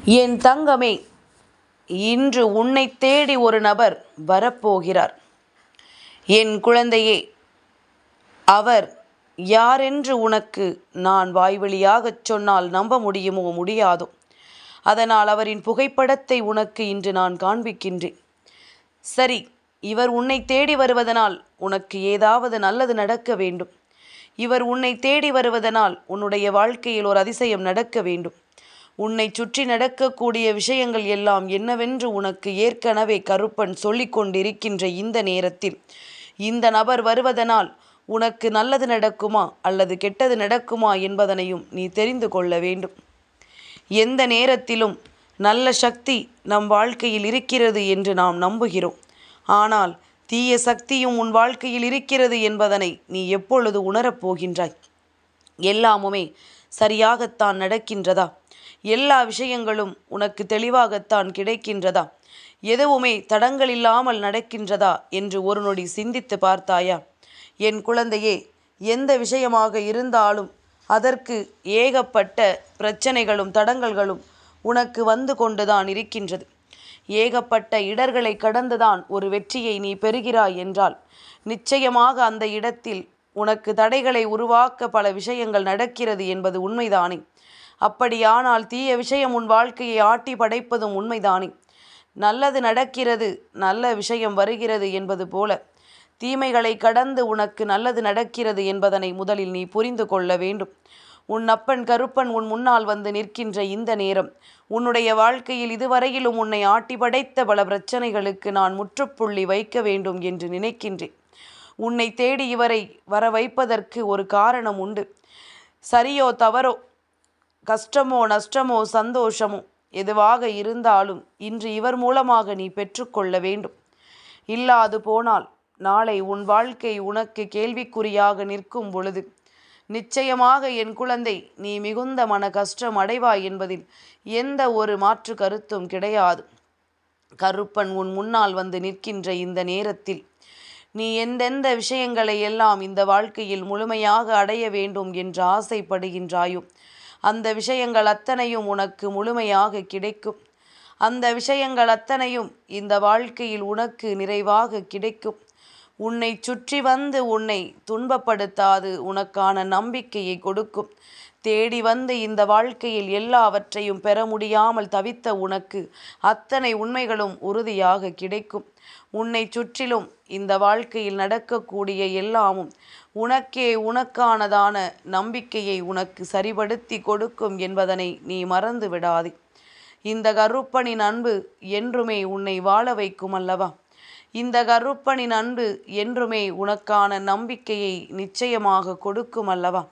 என் தங்கமே, இன்று உன்னை தேடி ஒரு நபர் வரப்போகிறார். என் குழந்தையே, அவர் யாரென்று உனக்கு நான் வாய்வழியாகச் சொன்னால் நம்ப முடியுமோ முடியாதோ. அதனால் அவரின் புகைப்படத்தை உனக்கு இன்று நான் காண்பிக்கின்றேன். சரி, இவர் உன்னை தேடி வருவதனால் உனக்கு ஏதாவது நல்லது நடக்க வேண்டும். இவர் உன்னை தேடி வருவதனால் உன்னுடைய வாழ்க்கையில் ஒரு அதிசயம் நடக்க வேண்டும். உன்னை சுற்றி நடக்கக்கூடிய விஷயங்கள் எல்லாம் என்னவென்று உனக்கு ஏற்கனவே கருப்பன் சொல்லிக் கொண்டிருக்கின்ற இந்த நேரத்தில் இந்த நபர் வருவதனால் உனக்கு நல்லது நடக்குமா அல்லது கெட்டது நடக்குமா என்பதனையும் நீ தெரிந்து கொள்ள வேண்டும். எந்த நேரத்திலும் நல்ல சக்தி நம் வாழ்க்கையில் இருக்கிறது என்று நாம் நம்புகிறோம். ஆனால் தீய சக்தியும் உன் வாழ்க்கையில் இருக்கிறது என்பதனை நீ எப்பொழுது உணரப்போகின்றாய்? எல்லாமுமே சரியாகத்தான் நடக்கின்றதா? எல்லா விஷயங்களும் உனக்கு தெளிவாகத்தான் கிடைக்கின்றதா? எதுவுமே தடங்கள் இல்லாமல் நடக்கின்றதா என்று ஒரு நொடி சிந்தித்து பார்த்தாயா? என் குழந்தையே, எந்த விஷயமாக இருந்தாலும் அதற்கு ஏகப்பட்ட பிரச்சனைகளும் தடங்கல்களும் உனக்கு வந்து கொண்டுதான் இருக்கின்றது. ஏகப்பட்ட இடர்களை கடந்துதான் ஒரு வெற்றியை நீ பெறுகிறாய் என்றால் நிச்சயமாக அந்த இடத்தில் உனக்கு தடைகளை உருவாக்க பல விஷயங்கள் நடக்கிறது என்பது உண்மைதானே? அப்படியானால் தீய விஷயம் உன் வாழ்க்கையை ஆட்டி படைப்பதும் உண்மைதானே? நல்லது நடக்கிறது, நல்ல விஷயம் வருகிறது என்பது போல தீமைகளை கடந்து உனக்கு நல்லது நடக்கிறது என்பதனை முதலில் நீ புரிந்து கொள்ள வேண்டும். உன் அப்பன் கருப்பன் உன் முன்னால் வந்து நிற்கின்ற இந்த நேரம் உன்னுடைய வாழ்க்கையில் இதுவரையிலும் உன்னை ஆட்டி படைத்த பல பிரச்சனைகளுக்கு நான் முற்றுப்புள்ளி வைக்க வேண்டும் என்று நினைக்கின்றேன். உன்னை தேடி இவரை வர வைப்பதற்கு ஒரு காரணம் உண்டு. சரியோ தவறோ, கஷ்டமோ நஷ்டமோ சந்தோஷமோ எதுவாக இருந்தாலும் இன்று இவர் மூலமாக நீ பெற்றுக்கொள்ள வேண்டும். இல்லாது போனால் நாளை உன் வாழ்க்கை உனக்கு கேள்விக்குறியாக நிற்கும் பொழுது நிச்சயமாக என் குழந்தை நீ மிகுந்த மன கஷ்டம் அடைவாய் என்பதில் எந்த ஒரு மாற்று கருத்தும் கிடையாது. கருப்பன் உன் முன்னால் வந்து நிற்கின்ற இந்த நேரத்தில் நீ எந்தெந்த விஷயங்களை எல்லாம் இந்த வாழ்க்கையில் முழுமையாக அடைய வேண்டும் என்று ஆசைப்படுகின்றாயோ அந்த விஷயங்கள் அத்தனையும் உனக்கு முழுமையாக கிடைக்கும். அந்த விஷயங்கள் அத்தனையும் இந்த வாழ்க்கையில் உனக்கு நிறைவாக கிடைக்கும். உன்னை சுற்றி வந்து உன்னை துன்பப்படுத்தாது உனக்கான நம்பிக்கையை கொடுக்கும். தேடி வந்து இந்த வாழ்க்கையில் எல்லாவற்றையும் பெற முடியாமல் தவித்த உனக்கு அத்தனை உண்மைகளும் உறுதியாக கிடைக்கும். உன்னை சுற்றிலும் இந்த வாழ்க்கையில் நடக்கக்கூடிய எல்லாமும் உனக்கே உனக்கானதான நம்பிக்கையை உனக்கு சரிபடுத்தி கொடுக்கும் என்பதனை நீ மறந்து விடாதே. இந்த கருப்பனின் அன்பு என்றுமே உன்னை வாழ வைக்கும் அல்லவா? இந்த கருப்பனின் அன்பு என்றுமே உனக்கான நம்பிக்கையை நிச்சயமாக கொடுக்கும் அல்லவா?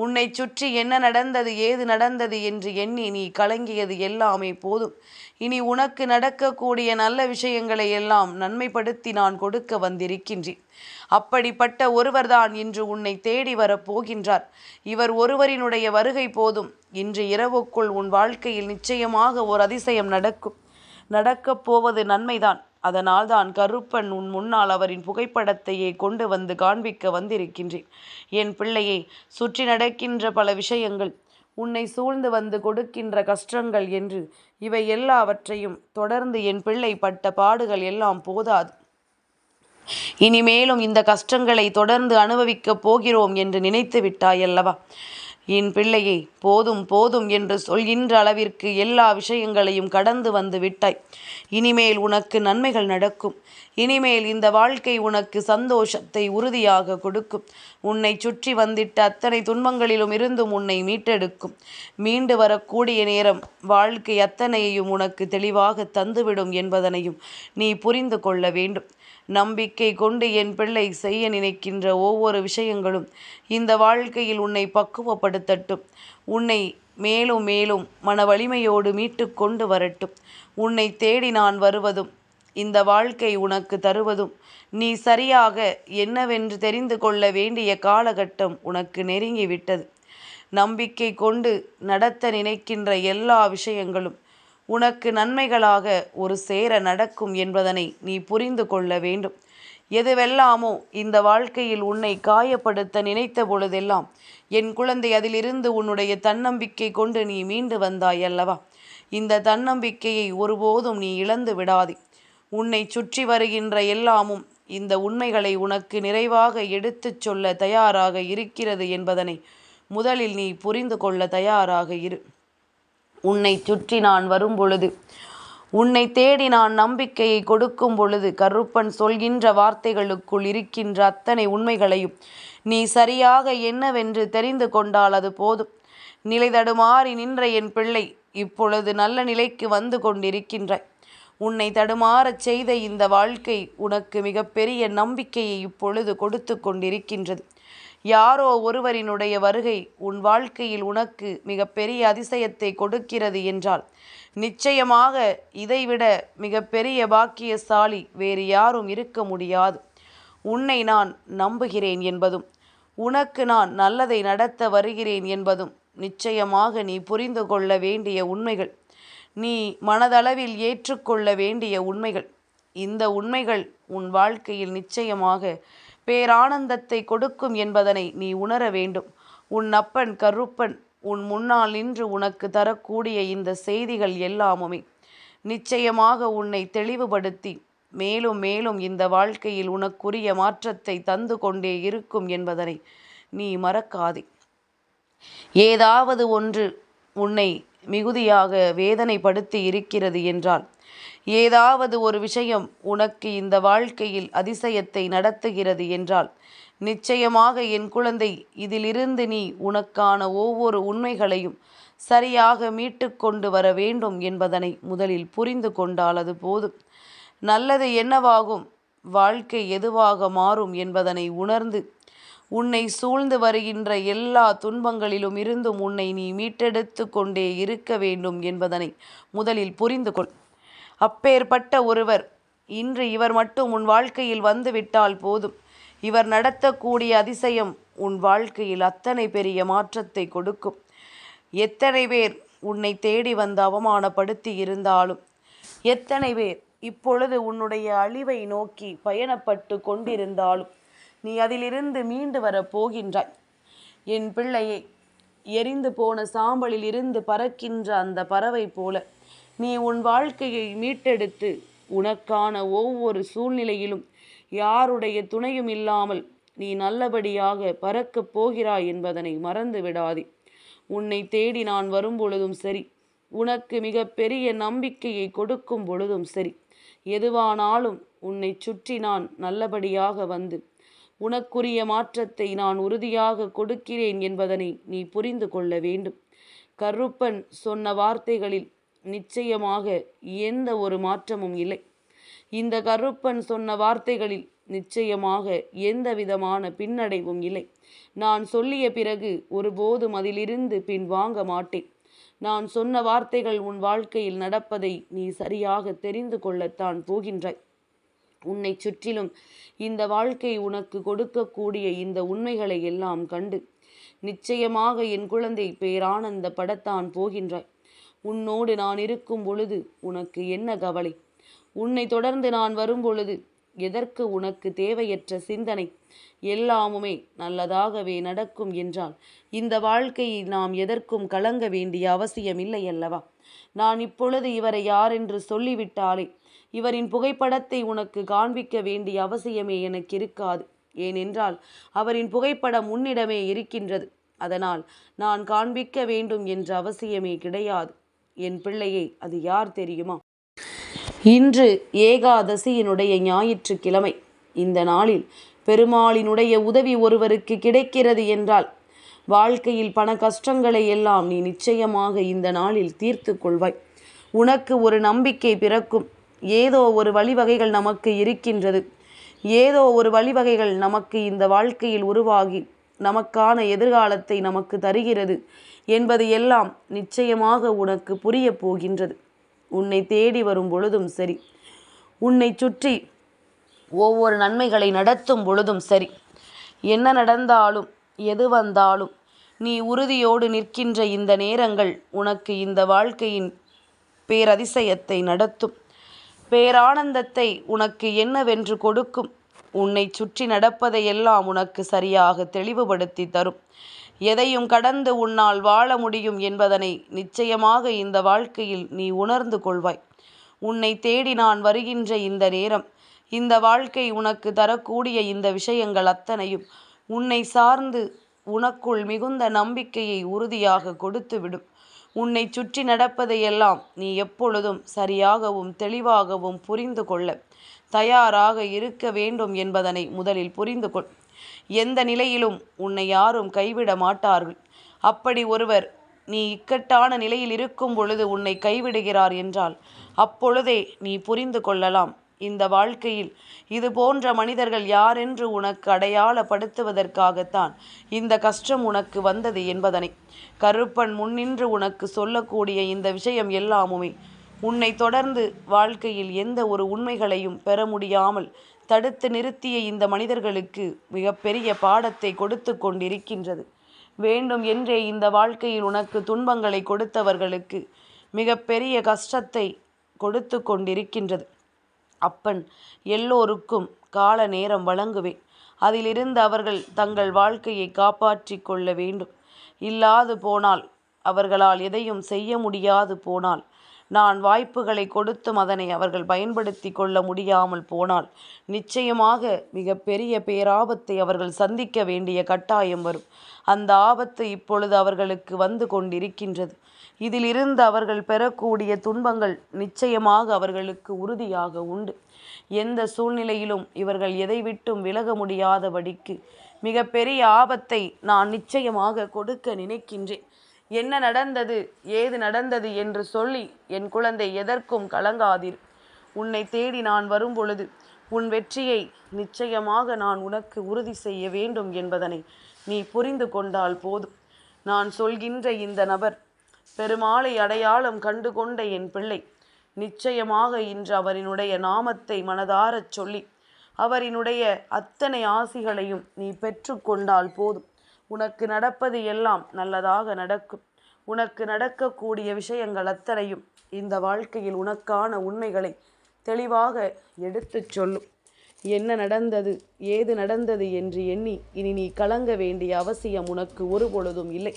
உன்னை சுற்றி என்ன நடந்தது ஏது நடந்தது என்று எண்ணி நீ கலங்கியது எல்லாமே போதும். இனி உனக்கு நடக்கக்கூடிய நல்ல விஷயங்களை எல்லாம் நன்மைப்படுத்தி நான் கொடுக்க வந்திருக்கின்றேன். அப்படிப்பட்ட ஒருவர்தான் இன்று உன்னை தேடி வரப்போகின்றார். இவர் ஒருவரினுடைய வருகை போதும். இன்று இரவுக்குள் உன் வாழ்க்கையில் நிச்சயமாக ஒரு அதிசயம் நடக்கும். நடக்கப் போவது நன்மைதான். அதனால்தான் கருப்பன் உன் முன்னால் அவரின் புகைப்படத்தையே கொண்டு வந்து காண்பிக்க வந்திருக்கின்றேன். என் பிள்ளையை, சுற்றி நடக்கின்ற பல விஷயங்கள், உன்னை சூழ்ந்து வந்து கொடுக்கின்ற கஷ்டங்கள் என்று இவை எல்லாவற்றையும் தொடர்ந்து என் பிள்ளை பட்ட பாடுகள் எல்லாம் போதாது. இனிமேலும் இந்த கஷ்டங்களை தொடர்ந்து அனுபவிக்கப் போகிறோம் என்று நினைத்து விட்டாயல்லவா? என் பிள்ளையே, போதும் போதும் என்று சொல்கின்ற அளவிற்கு எல்லா விஷயங்களையும் கடந்து வந்து விட்டாய். இனிமேல் உனக்கு நன்மைகள் நடக்கும். இனிமேல் இந்த வாழ்க்கை உனக்கு சந்தோஷத்தை உறுதியாக கொடுக்கும். உன்னை சுற்றி வந்திட்ட அத்தனை துன்பங்களிலும் இருந்தும் உன்னை மீட்டெடுக்கும். மீண்டு வரக்கூடிய நேரம் வாழ்க்கை அத்தனையையும் உனக்கு தெளிவாக தந்துவிடும் என்பதனையும் நீ புரிந்து கொள்ள வேண்டும். நம்பிக்கை கொண்டு என் பிள்ளை செய்ய நினைக்கின்ற ஒவ்வொரு விஷயங்களும் இந்த வாழ்க்கையில் உன்னை பக்குவப்படுத்தட்டும். உன்னை மேலும் மேலும் மன வலிமையோடு மீட்டு கொண்டு வரட்டும். உன்னை தேடி நான் வருவதும் இந்த வாழ்க்கை உனக்கு தருவதும் நீ சரியாக என்னவென்று தெரிந்து கொள்ள வேண்டிய காலகட்டம் உனக்கு நெருங்கிவிட்டது. நம்பிக்கை கொண்டு நடத்த நினைக்கின்ற எல்லா விஷயங்களும் உனக்கு நன்மைகளாக ஒரு சேர நடக்கும் என்பதனை நீ புரிந்து கொள்ள வேண்டும். எதுவெல்லாமோ இந்த வாழ்க்கையில் உன்னை காயப்படுத்த நினைத்த பொழுதெல்லாம் என் குழந்தை அதிலிருந்து உன்னுடைய தன்னம்பிக்கை கொண்டு நீ மீண்டு வந்தாய் அல்லவா? இந்த தன்னம்பிக்கையை ஒருபோதும் நீ இழந்து விடாதே. உன்னை சுற்றி வருகின்ற எல்லாமும் இந்த உண்மைகளை உனக்கு நிறைவாக எடுத்துச் சொல்ல தயாராக இருக்கிறது என்பதனை முதலில் நீ புரிந்து கொள்ள தயாராக இரு. உன்னை சுற்றி நான் வரும் பொழுது, உன்னை தேடி நான் நம்பிக்கையை கொடுக்கும் பொழுது, கருப்பன் சொல்கின்ற வார்த்தைகளுக்குள் இருக்கின்ற அத்தனை உண்மைகளையும் நீ சரியாக என்னவென்று தெரிந்து கொண்டால் அது போதும். நிலை தடுமாறி நின்ற என் பிள்ளை, இப்பொழுது நல்ல நிலைக்கு வந்து கொண்டிருக்கின்றாய். உன்னை தடுமாறச் செய்த இந்த வாழ்க்கை உனக்கு மிகப்பெரிய நம்பிக்கையை இப்பொழுது கொடுத்து கொண்டிருக்கின்றது. யாரோ ஒருவரினுடைய வருகை உன் வாழ்க்கையில் உனக்கு மிகப்பெரிய அதிசயத்தை கொடுக்கிறது என்றால், நிச்சயமாக இதைவிட மிகப்பெரிய பாக்கியசாலி வேறு யாரும் இருக்க முடியாது. உன்னை நான் நம்புகிறேன் என்பதும், உனக்கு நான் நல்லதை நடத்த வருகிறேன் என்பதும் நிச்சயமாக நீ புரிந்து கொள்ள வேண்டிய உண்மைகள். நீ மனதளவில் ஏற்றுக்கொள்ள வேண்டிய உண்மைகள். இந்த உண்மைகள் உன் வாழ்க்கையில் நிச்சயமாக பேரானந்தத்தை கொடுக்கும் என்பதனை நீ உணர வேண்டும். உன் அப்பன் கருப்பன் உன் முன்னால் நின்று உனக்கு தரக்கூடிய இந்த செய்திகள் எல்லாமுமே நிச்சயமாக உன்னை தெளிவுபடுத்தி மேலும் மேலும் இந்த வாழ்க்கையில் உனக்குரிய மாற்றத்தை தந்து கொண்டே இருக்கும் என்பதனை நீ மறக்காதே. ஏதாவது ஒன்று உன்னை மிகுதியாக வேதனைப்படுத்தி இருக்கிறது என்றால், ஏதாவது ஒரு விஷயம் உனக்கு இந்த வாழ்க்கையில் அதிசயத்தை நடத்துகிறது என்றால், நிச்சயமாக என் குழந்தை, இதிலிருந்து நீ உனக்கான ஒவ்வொரு உண்மைகளையும் சரியாக மீட்டு கொண்டு வர வேண்டும் என்பதனை முதலில் புரிந்து கொண்டால் அது போதும். நல்லது என்னவாகும், வாழ்க்கை எதுவாக மாறும் என்பதனை உணர்ந்து உன்னை சூழ்ந்து வருகின்ற எல்லா துன்பங்களிலும் இருந்தும் உன்னை நீ மீட்டெடுத்து கொண்டே இருக்க வேண்டும் என்பதனை முதலில் புரிந்து கொள். அப்பேற்பட்ட ஒருவர் இன்று இவர் மட்டும் உன் வாழ்க்கையில் வந்துவிட்டால் போதும். இவர் நடத்தக்கூடிய அதிசயம் உன் வாழ்க்கையில் அத்தனை பெரிய மாற்றத்தை கொடுக்கும். எத்தனை பேர் உன்னை தேடி வந்து அவமானப்படுத்தி இருந்தாலும், எத்தனை பேர் இப்பொழுது உன்னுடைய அழிவை நோக்கி பயணப்பட்டு கொண்டிருந்தாலும், நீ அதிலிருந்து மீண்டு வர போகின்றாய். என் பிள்ளையே, எரிந்து போன சாம்பலில் இருந்து பறக்கின்ற அந்த பறவை போல நீ உன் வாழ்க்கையை மீட்டெடுத்து உனக்கான ஒவ்வொரு சூழ்நிலையிலும் யாருடைய துணையும் இல்லாமல் நீ நல்லபடியாக பறக்கப் போகிறாய் என்பதனை மறந்து விடாதே. உன்னை தேடி நான் வரும் பொழுதும் சரி, உனக்கு மிக பெரிய நம்பிக்கையை கொடுக்கும் பொழுதும் சரி, எதுவானாலும் உன்னை சுற்றி நான் நல்லபடியாக வந்து உனக்குரிய மாற்றத்தை நான் உறுதியாக கொடுக்கிறேன் என்பதனை நீ புரிந்து கொள்ள வேண்டும். கருப்பன் சொன்ன வார்த்தைகளில் நிச்சயமாக எந்த ஒரு மாற்றமும் இல்லை. இந்த கருப்பன் சொன்ன வார்த்தைகளில் நிச்சயமாக எந்த விதமான பின்னடைவும் இல்லை. நான் சொல்லிய பிறகு ஒருபோதும் அதிலிருந்து பின் வாங்க மாட்டேன். நான் சொன்ன வார்த்தைகள் உன் வாழ்க்கையில் நடப்பதை நீ சரியாக தெரிந்து கொள்ளத்தான் போகின்றாய். உன்னை சுற்றிலும் இந்த வாழ்க்கை உனக்கு கொடுக்கக்கூடிய இந்த உண்மைகளை எல்லாம் கண்டு நிச்சயமாக என் குழந்தை பேரானந்தப்படத்தான் போகின்றாய். உன்னோடு நான் இருக்கும் பொழுது உனக்கு என்ன கவலை? உன்னை தொடர்ந்து நான் வரும் பொழுது எதற்கு உனக்கு தேவையற்ற சிந்தனை? எல்லாமுமே நல்லதாகவே நடக்கும் என்றால் இந்த வாழ்க்கையை நாம் எதற்கும் கலங்க வேண்டிய அவசியமில்லை அல்லவா? நான் இப்பொழுது இவரை யாரென்று சொல்லிவிட்டாலே இவரின் புகைப்படத்தை உனக்கு காண்பிக்க வேண்டிய அவசியமே எனக்கு இருக்காது. ஏனென்றால் அவரின் புகைப்படம் உன்னிடமே இருக்கின்றது. அதனால் நான் காண்பிக்க வேண்டும் என்ற அவசியமே கிடையாது. என் பிள்ளையே, அது யார் தெரியுமா? இன்று ஏகாதசியினுடைய ஞாயிற்றுக்கிழமை. இந்த நாளில் பெருமாளினுடைய உதவி ஒருவருக்கு கிடைக்கிறது என்றால் வாழ்க்கையில் பண கஷ்டங்களை எல்லாம் நீ நிச்சயமாக இந்த நாளில் தீர்த்து கொள்வாய். உனக்கு ஒரு நம்பிக்கை பிறக்கும். ஏதோ ஒரு வழிவகைகள் நமக்கு இருக்கின்றது, ஏதோ ஒரு வழிவகைகள் நமக்கு இந்த வாழ்க்கையில் உருவாகி நமக்கான எதிர்காலத்தை நமக்கு தருகிறது என்பது எல்லாம் நிச்சயமாக உனக்கு புரிய போகின்றது. உன்னை தேடி வரும் பொழுதும் சரி, உன்னை சுற்றி ஒவ்வொரு நன்மைகளை நடத்தும் பொழுதும் சரி, என்ன நடந்தாலும் எது வந்தாலும் நீ உறுதியோடு நிற்கின்ற இந்த நேரங்கள் உனக்கு இந்த வாழ்க்கையின் பேரதிசயத்தை நடத்தும். பேரானந்தத்தை உனக்கு என்னவென்று கொடுக்கும். உன்னை சுற்றி நடப்பதையெல்லாம் உனக்கு சரியாக தெளிவுபடுத்தி தரும். எதையும் கடந்து உன்னால் வாழ முடியும் என்பதனை நிச்சயமாக இந்த வாழ்க்கையில் நீ உணர்ந்து கொள்வாய். உன்னை தேடி நான் வருகின்ற இந்த நேரம், இந்த வாழ்க்கை உனக்கு தரக்கூடிய இந்த விஷயங்கள் அத்தனையும் உன்னை சார்ந்து உனக்குள் மிகுந்த நம்பிக்கையை உறுதியாக கொடுத்துவிடும். உன்னை சுற்றி நடப்பதையெல்லாம் நீ எப்பொழுதும் சரியாகவும் தெளிவாகவும் புரிந்து கொள்ள தயாராக இருக்க வேண்டும் என்பதனை முதலில் புரிந்து கொள். எந்த நிலையிலும் உன்னை யாரும் கைவிட மாட்டார்கள். அப்படி ஒருவர் நீ இக்கட்டான நிலையில் இருக்கும் பொழுது உன்னை கைவிடுகிறார் என்றால் அப்பொழுதே நீ புரிந்து கொள்ளலாம், இந்த வாழ்க்கையில் இது போன்ற மனிதர்கள் யாரென்று உனக்கு அடையாளப்படுத்துவதற்காகத்தான் இந்த கஷ்டம் உனக்கு வந்தது என்பதனை. கருப்பன் முன்னின்று உனக்கு சொல்லக்கூடிய இந்த விஷயம் எல்லாமுமே உன்னை தொடர்ந்து வாழ்க்கையில் எந்த ஒரு உண்மைகளையும் பெற முடியாமல் தடுத்து நிறுத்திய இந்த மனிதர்களுக்கு மிகப்பெரிய பாடத்தை கொடுத்து கொண்டிருக்கின்றது. வேண்டும் என்றே இந்த வாழ்க்கையில் உனக்கு துன்பங்களை கொடுத்தவர்களுக்கு மிகப்பெரிய கஷ்டத்தை கொடுத்து கொண்டிருக்கின்றது. அப்பன் எல்லோருக்கும் கால நேரம் வழங்குவேன். அதிலிருந்து அவர்கள் தங்கள் வாழ்க்கையை காப்பாற்றி கொள்ள வேண்டும். இல்லாது போனால், அவர்களால் எதையும் செய்ய முடியாது போனால், நான் வாய்ப்புகளை கொடுத்தும் அதனை அவர்கள் பயன்படுத்தி கொள்ள முடியாமல் போனால் நிச்சயமாக மிகப்பெரிய பேராபத்தை அவர்கள் சந்திக்க வேண்டிய கட்டாயம் வரும். அந்த ஆபத்து இப்பொழுது அவர்களுக்கு வந்து கொண்டிருக்கின்றது. இதிலிருந்து அவர்கள் பெறக்கூடிய துன்பங்கள் நிச்சயமாக அவர்களுக்கு உறுதியாக உண்டு. எந்த சூழ்நிலையிலும் இவர்கள் எதை விட்டும் விலக முடியாதபடிக்கு மிகப்பெரிய ஆபத்தை நான் நிச்சயமாக கொடுக்க நினைக்கின்றேன். என்ன நடந்தது, ஏது நடந்தது என்று சொல்லி என் குழந்தை எதற்கும் கலங்காதீர். உன்னை தேடி நான் வரும்பொழுது உன் வெற்றியை நிச்சயமாக நான் உனக்கு உறுதி செய்ய வேண்டும் என்பதனை நீ புரிந்து கொண்டால் போதும். நான் சொல்கின்ற இந்த நபர் பெருமாளை அடையாளம் கண்டு கொண்ட என் பிள்ளை. நிச்சயமாக இன்று அவரினுடைய நாமத்தை மனதாரச் சொல்லி அவரினுடைய அத்தனை ஆசிகளையும் நீ பெற்று கொண்டால் போதும். உனக்கு நடப்பது எல்லாம் நல்லதாக நடக்கும். உனக்கு நடக்கக்கூடிய விஷயங்கள் அத்தனையும் இந்த வாழ்க்கையில் உனக்கான உண்மைகளை தெளிவாக எடுத்துச் சொல்லும். என்ன நடந்தது, ஏது நடந்தது என்று எண்ணி இனி நீ கலங்க வேண்டிய அவசியம் உனக்கு ஒரு பொழுதும் இல்லை.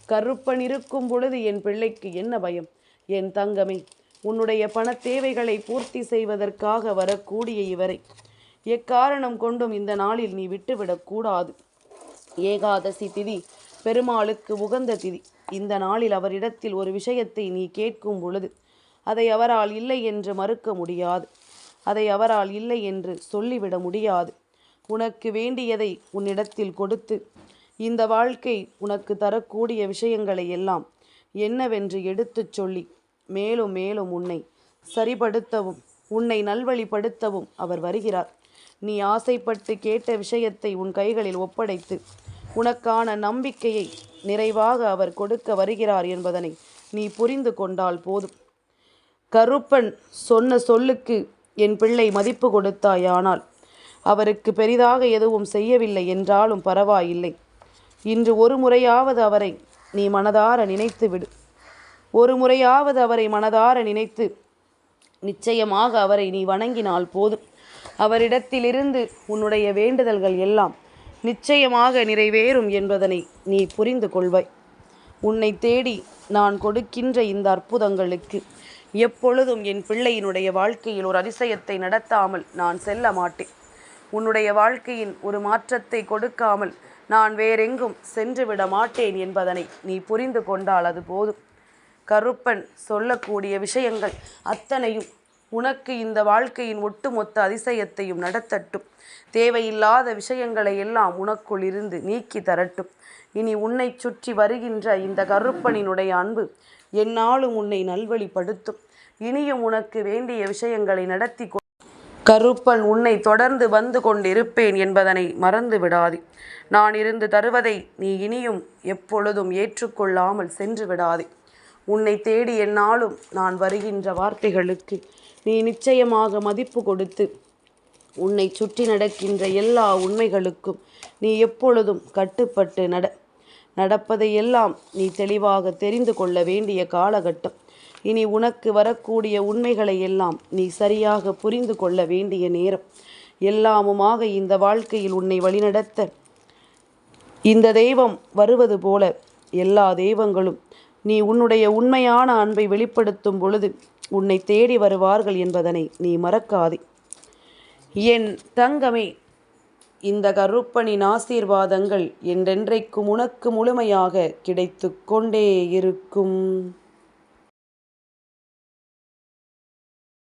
கருப்பன் இருக்கும் பொழுது என் பிள்ளைக்கு என்ன பயம்? என் தங்கமே, உன்னுடைய பண தேவைகளை பூர்த்தி செய்வதற்காக வரக்கூடிய இவரை எக்காரணம் கொண்டும் இந்த நாளில் நீ விட்டுவிடக்கூடாது. ஏகாதசி திதி பெருமாளுக்கு உகந்த திதி. இந்த நாளில் அவரிடத்தில் ஒரு விஷயத்தை நீ கேட்கும் பொழுது அதை அவரால் இல்லை என்று மறுக்க முடியாது. அதை அவரால் இல்லை என்று சொல்லிவிட முடியாது. உனக்கு வேண்டியதை உன்னிடத்தில் கொடுத்து இந்த வாழ்க்கை உனக்கு தரக்கூடிய விஷயங்களை எல்லாம் என்னவென்று எடுத்துச் சொல்லி மேலும் மேலும் உன்னை சரிபடுத்தவும் உன்னை நல்வழிப்படுத்தவும் அவர் வருகிறார். நீ ஆசைப்பட்டு கேட்ட விஷயத்தை உன் கைகளில் ஒப்படைத்து உனக்கான நம்பிக்கையை நிறைவாக அவர் கொடுக்க வருகிறார் என்பதனை நீ புரிந்து கொண்டால் போதும். கருப்பன் சொன்ன சொல்லுக்கு என் பிள்ளை மதிப்பு கொடுத்தாயானால் அவருக்கு பெரிதாக எதுவும் செய்யவில்லை என்றாலும் பரவாயில்லை. இன்று ஒரு முறையாவது அவரை நீ மனதார நினைத்து விடு. ஒரு முறையாவது அவரை மனதார நினைத்து நிச்சயமாக அவரை நீ வணங்கினால் போதும். அவரிடத்திலிருந்து உன்னுடைய வேண்டுதல்கள் எல்லாம் நிச்சயமாக நிறைவேறும் என்பதனை நீ புரிந்து கொள்வாய். உன்னை தேடி நான் கொடுக்கின்ற இந்த அற்புதங்களுக்கு எப்பொழுதும் என் பிள்ளையினுடைய வாழ்க்கையில் ஒரு அதிசயத்தை நடத்தாமல் நான் செல்ல மாட்டேன். உன்னுடைய வாழ்க்கையின் ஒரு மாற்றத்தை கொடுக்காமல் நான் வேறெங்கும் சென்று விட மாட்டேன் என்பதனை நீ புரிந்து கொண்டால் அது போதும். கருப்பன் சொல்லக்கூடிய விஷயங்கள் அத்தனையும் உனக்கு இந்த வாழ்க்கையின் ஒட்டுமொத்த அதிசயத்தையும் நடத்தட்டும். தேவையில்லாத விஷயங்களை எல்லாம் உனக்குள் இருந்து நீக்கி தரட்டும். இனி உன்னை சுற்றி வருகின்ற இந்த கருப்பனினுடைய அன்பு எந்நாளும் உன்னை நல்வழிப்படுத்தும். இனியும் உனக்கு வேண்டிய விஷயங்களை நடத்தி கருப்பன் உன்னை தொடர்ந்து வந்து கொண்டிருப்பேன் என்பதனை மறந்து விடாதே. நான் இருந்து தருவதை நீ இனியும் எப்பொழுதும் ஏற்றுக்கொள்ளாமல் சென்று விடாதே. உன்னை தேடி எந்நாளும் நான் வருகின்ற வார்த்தைகளுக்கு நீ நிச்சயமாக மதிப்பு கொடுத்து உன்னை சுற்றி நடக்கின்ற எல்லா உண்மைகளுக்கும் நீ எப்பொழுதும் கட்டுப்பட்டு நடப்பதையெல்லாம் நீ தெளிவாக தெரிந்து கொள்ள வேண்டிய காலகட்டம். இனி உனக்கு வரக்கூடிய உண்மைகளை எல்லாம் நீ சரியாக புரிந்து கொள்ள வேண்டிய நேரம். எல்லாமுமாக இந்த வாழ்க்கையில் உன்னை வழிநடத்த இந்த தெய்வம் வருவது போல எல்லா தெய்வங்களும் நீ உன்னுடைய உண்மையான அன்பை வெளிப்படுத்தும் பொழுது உன்னை தேடி வருவார்கள் என்பதனை நீ மறக்காதே. என் தங்கமே, இந்த கருப்பனின் ஆசீர்வாதங்கள் என்றென்றைக்கும் உனக்கு முழுமையாக கிடைத்து கொண்டே இருக்கும்.